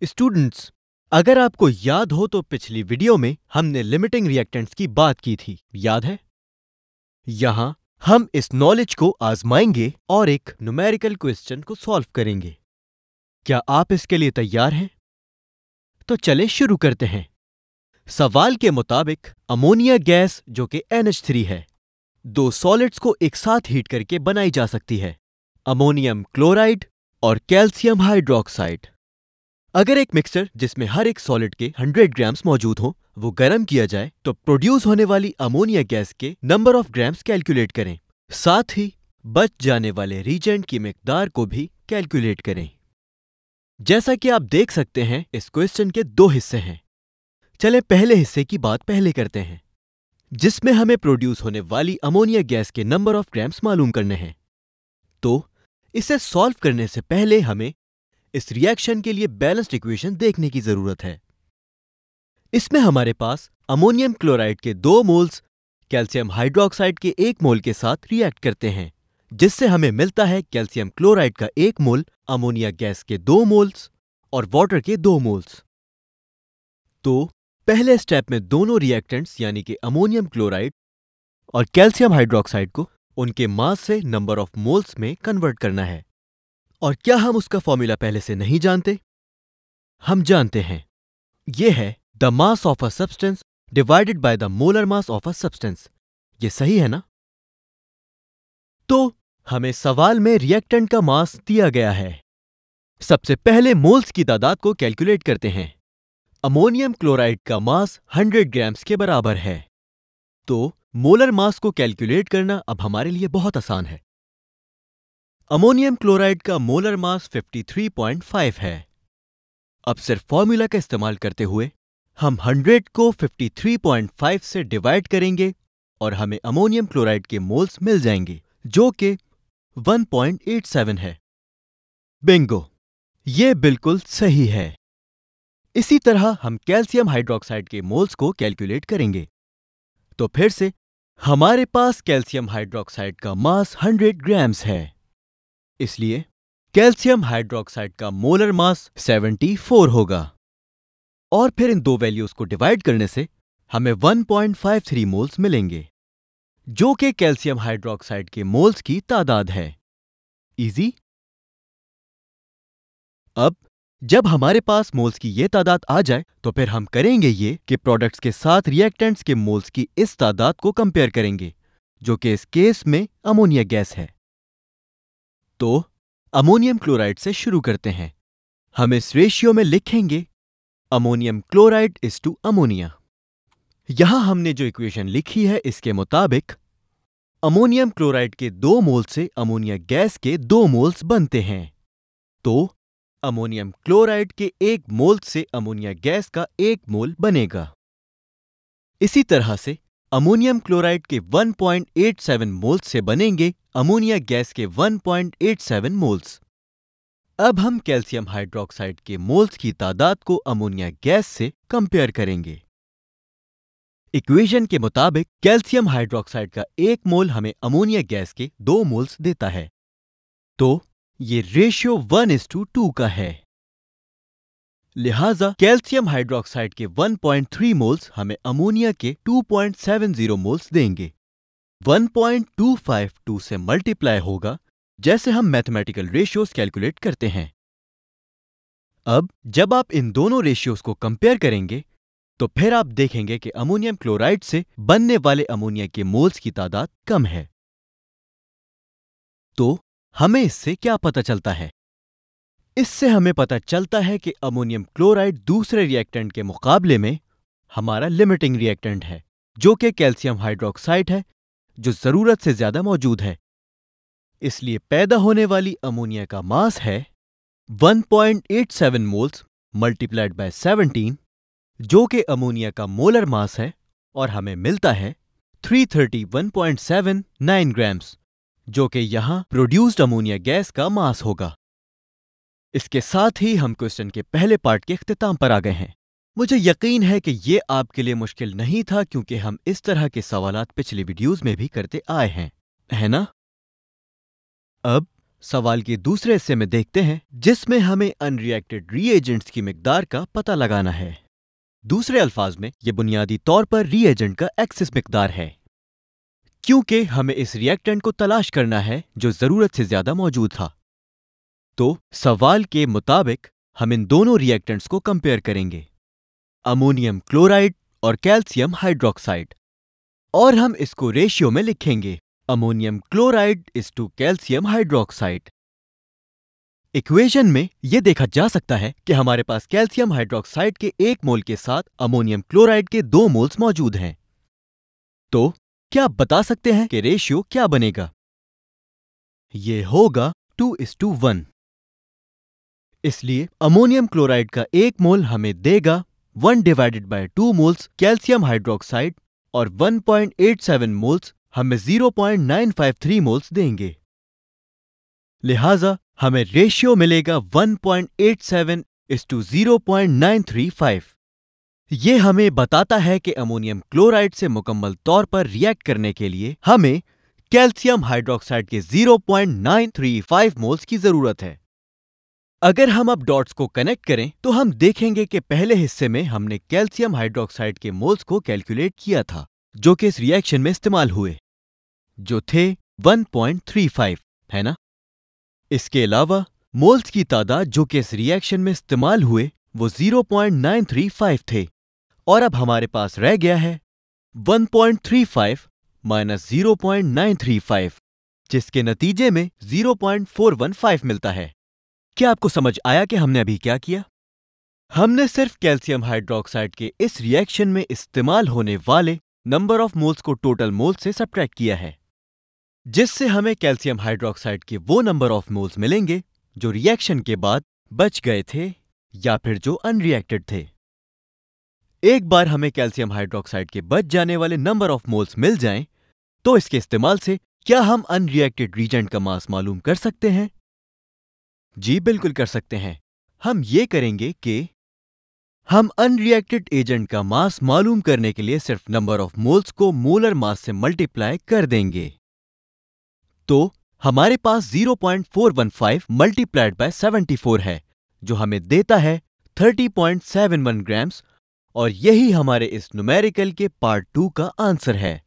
Students, अगर आपको याद हो तो पिछली वीडियो में हमने लिमिटिंग रिएक्टेंट्स की बात की थी, याद है? यहां हम इस नॉलेज को आजमाएंगे और एक न्यूमेरिकल क्वेश्चन को सॉल्व करेंगे। क्या आप इसके लिए तैयार हैं? तो चलें शुरू करते हैं। सवाल के मुताबिक अमोनिया गैस जो कि NH3 है, दो सॉलिड्स को एक साथ हीट करके बनाई जा सकती है, अमोनियम क्लोराइड और कैल्शियम हाइड्रोक्साइड। अगर एक मिक्सचर जिसमें हर एक सॉलिड के 100 ग्राम्स मौजूद हो वो गर्म किया जाए तो प्रोड्यूस होने वाली अमोनिया गैस के नंबर ऑफ ग्राम्स कैलकुलेट करें। साथ ही बच जाने वाले रीजेंट की मिकदार को भी कैलकुलेट करें। जैसा कि आप देख सकते हैं इस क्वेश्चन के दो हिस्से हैं। चले पहले हिस्से की बात पहले करते हैं, जिसमें हमें प्रोड्यूस होने वाली अमोनिया गैस के नंबर ऑफ ग्राम्स मालूम करने हैं। तो इसे सॉल्व करने से पहले हमें इस रिएक्शन के लिए बैलेंस्ड इक्वेशन देखने की जरूरत है। इसमें हमारे पास अमोनियम क्लोराइड के 2 मोल्स कैल्शियम हाइड्रोक्साइड के 1 मोल के साथ रिएक्ट करते हैं, जिससे हमें मिलता है कैल्शियम क्लोराइड का 1 मोल, अमोनिया गैस के 2 मोल्स और वाटर के 2 मोल्स। तो पहले स्टेप में दोनों रिएक्टेंट्स यानी कि अमोनियम क्लोराइड और कैल्शियम हाइड्रोक्साइड को उनके मास से नंबर ऑफ मोल्स में कन्वर्ट करना है। और क्या हम उसका फॉर्मूला पहले से नहीं जानते? हम जानते हैं, यह है the mass of a substance divided by the molar mass of a substance. ये सही है ना? तो हमें सवाल में रिएक्टेंट का मास दिया गया है। सबसे पहले मोल्स की तादाद को कैलकुलेट करते हैं। अमोनियम क्लोराइड का मास 100 ग्राम्स के बराबर है, तो मोलर मास को कैलकुलेट करना अब हमारे लिए बहुत आसान है। अमोनियम क्लोराइड का मोलर मास 53.5 है। अब सिर्फ फॉर्मूला का इस्तेमाल करते हुए हम 100 को 53.5 से डिवाइड करेंगे और हमें अमोनियम क्लोराइड के मोल्स मिल जाएंगे, जो कि 1.87 है। बिंगो, ये बिल्कुल सही है। इसी तरह हम कैल्शियम हाइड्रोक्साइड के मोल्स को कैलकुलेट करेंगे। तो फिर से हमारे पास कैल्शियम हाइड्रोक्साइड का मास 100 ग्राम्स है, इसलिए कैल्शियम हाइड्रोक्साइड का मोलर मास 74 होगा। और फिर इन दो वैल्यूज को डिवाइड करने से हमें 1.53 मोल्स मिलेंगे, जो कि कैल्शियम हाइड्रोक्साइड के मोल्स की तादाद है। इजी? अब जब हमारे पास मोल्स की यह तादाद आ जाए तो फिर हम करेंगे ये कि प्रोडक्ट्स के साथ रिएक्टेंट्स के मोल्स की इस तादाद को कंपेयर करेंगे, जो कि इस केस में अमोनिया गैस है। तो अमोनियम क्लोराइड से शुरू करते हैं। हम इस रेशियो में लिखेंगे ammonium chloride is to ammonia. यहां हमने जो इक्वेशन लिखी है इसके मुताबिक अमोनियम क्लोराइड के 2 मोल से अमोनिया गैस के 2 मोल्स बनते हैं, तो अमोनियम क्लोराइड के 1 मोल से अमोनिया गैस का 1 मोल बनेगा। इसी तरह से अमोनियम क्लोराइड के 1.87 मोल्स से बनेंगे अमोनिया गैस के 1.87 मोल्स। अब हम कैल्शियम हाइड्रोक्साइड के मोल्स की तादाद को अमोनिया गैस से कंपेयर करेंगे। इक्वेशन के मुताबिक कैल्शियम हाइड्रोक्साइड का 1 मोल हमें अमोनिया गैस के 2 मोल्स देता है, तो ये रेशियो 1:2 का है। लिहाजा कैल्शियम हाइड्रोक्साइड के 1.3 मोल्स हमें अमोनिया के 2.70 मोल्स देंगे। 1.252 से मल्टीप्लाई होगा जैसे हम मैथमेटिकल रेशियोज कैलकुलेट करते हैं। अब जब आप इन दोनों रेशियोज को कंपेयर करेंगे तो फिर आप देखेंगे कि अमोनियम क्लोराइड से बनने वाले अमोनिया के मोल्स की तादाद कम है। तो हमें इससे क्या पता चलता है? इससे हमें पता चलता है कि अमोनियम क्लोराइड दूसरे रिएक्टेंट के मुकाबले में हमारा लिमिटिंग रिएक्टेंट है, जो कि कैल्शियम हाइड्रोक्साइड है, जो जरूरत से ज्यादा मौजूद है। इसलिए पैदा होने वाली अमोनिया का मास है 1.87 मोल्स मल्टीप्लाइड बाय 17, जो कि अमोनिया का मोलर मास है, और हमें मिलता है 331.79 ग्राम्स, जो कि यहां प्रोड्यूस्ड अमोनिया गैस का मास होगा। इसके साथ ही हम क्वेश्चन के पहले पार्ट के इख्तिताम पर आ गए हैं। मुझे यकीन है कि यह आपके लिए मुश्किल नहीं था, क्योंकि हम इस तरह के सवालात पिछली वीडियोस में भी करते आए हैं, है ना? अब सवाल के दूसरे हिस्से में देखते हैं, जिसमें हमें अनरिएक्टेड रीएजेंट्स की मिकदार का पता लगाना है। दूसरे अल्फाज में यह बुनियादी तौर पर रीएजेंट का एक्सेस मिकदार है, क्योंकि हमें इस रिएक्टेंट को तलाश करना है जो जरूरत से ज्यादा मौजूद था। तो सवाल के मुताबिक हम इन दोनों रिएक्टेंट्स को कंपेयर करेंगे, अमोनियम क्लोराइड और कैल्शियम हाइड्रोक्साइड, और हम इसको रेशियो में लिखेंगे, ammonium chloride is to calcium hydroxide. Equation में यह देखा जा सकता है कि हमारे पास कैल्शियम हाइड्रोक्साइड के 1 मोल के साथ अमोनियम क्लोराइड के 2 मोल्स मौजूद हैं। तो क्या आप बता सकते हैं कि रेशियो क्या बनेगा? यह होगा 2:1। इसलिए अमोनियम क्लोराइड का 1 मोल हमें देगा 1/2 मोल्स कैल्शियम हाइड्रोक्साइड, और 1.87 मोल्स हमें 0.953 मोल्स देंगे। लिहाजा हमें रेशियो मिलेगा 1.87:0.935। यह हमें बताता है कि अमोनियम क्लोराइड से मुकम्मल तौर पर रिएक्ट करने के लिए हमें कैल्शियम हाइड्रोक्साइड के 0.935 मोल्स की जरूरत है। अगर हम अब डॉट्स को कनेक्ट करें तो हम देखेंगे कि पहले हिस्से में हमने कैल्शियम हाइड्रोक्साइड के मोल्स को कैलकुलेट किया था, जो कि इस रिएक्शन में इस्तेमाल हुए, जो थे 1.35, है ना? इसके अलावा मोल्स की तादाद जो कि इस रिएक्शन में इस्तेमाल हुए वो 0.935 थे, और अब हमारे पास रह गया है 1.35 माइनस 0.935, जिसके नतीजे में 0.415 मिलता है। क्या आपको समझ आया कि हमने अभी क्या किया? हमने सिर्फ कैल्शियम हाइड्रोक्साइड के इस रिएक्शन में इस्तेमाल होने वाले नंबर ऑफ मोल्स को टोटल मोल्स से सब्ट्रैक्ट किया है, जिससे हमें कैल्शियम हाइड्रोक्साइड के वो नंबर ऑफ मोल्स मिलेंगे जो रिएक्शन के बाद बच गए थे या फिर जो अनरिएक्टेड थे। एक बार हमें कैल्शियम हाइड्रोक्साइड के बच जाने वाले नंबर ऑफ मोल्स मिल जाएं, तो इसके इस्तेमाल से क्या हम अनरिएक्टेड रीजेंट का मास मालूम कर सकते हैं? जी बिल्कुल कर सकते हैं। हम ये करेंगे कि हम अनरिएक्टेड एजेंट का मास मालूम करने के लिए सिर्फ नंबर ऑफ मोल्स को मोलर मास से मल्टीप्लाई कर देंगे। तो हमारे पास 0.415 मल्टीप्लाइड बाय 74 है, जो हमें देता है 30.71 ग्राम्स, और यही हमारे इस न्यूमेरिकल के पार्ट 2 का आंसर है।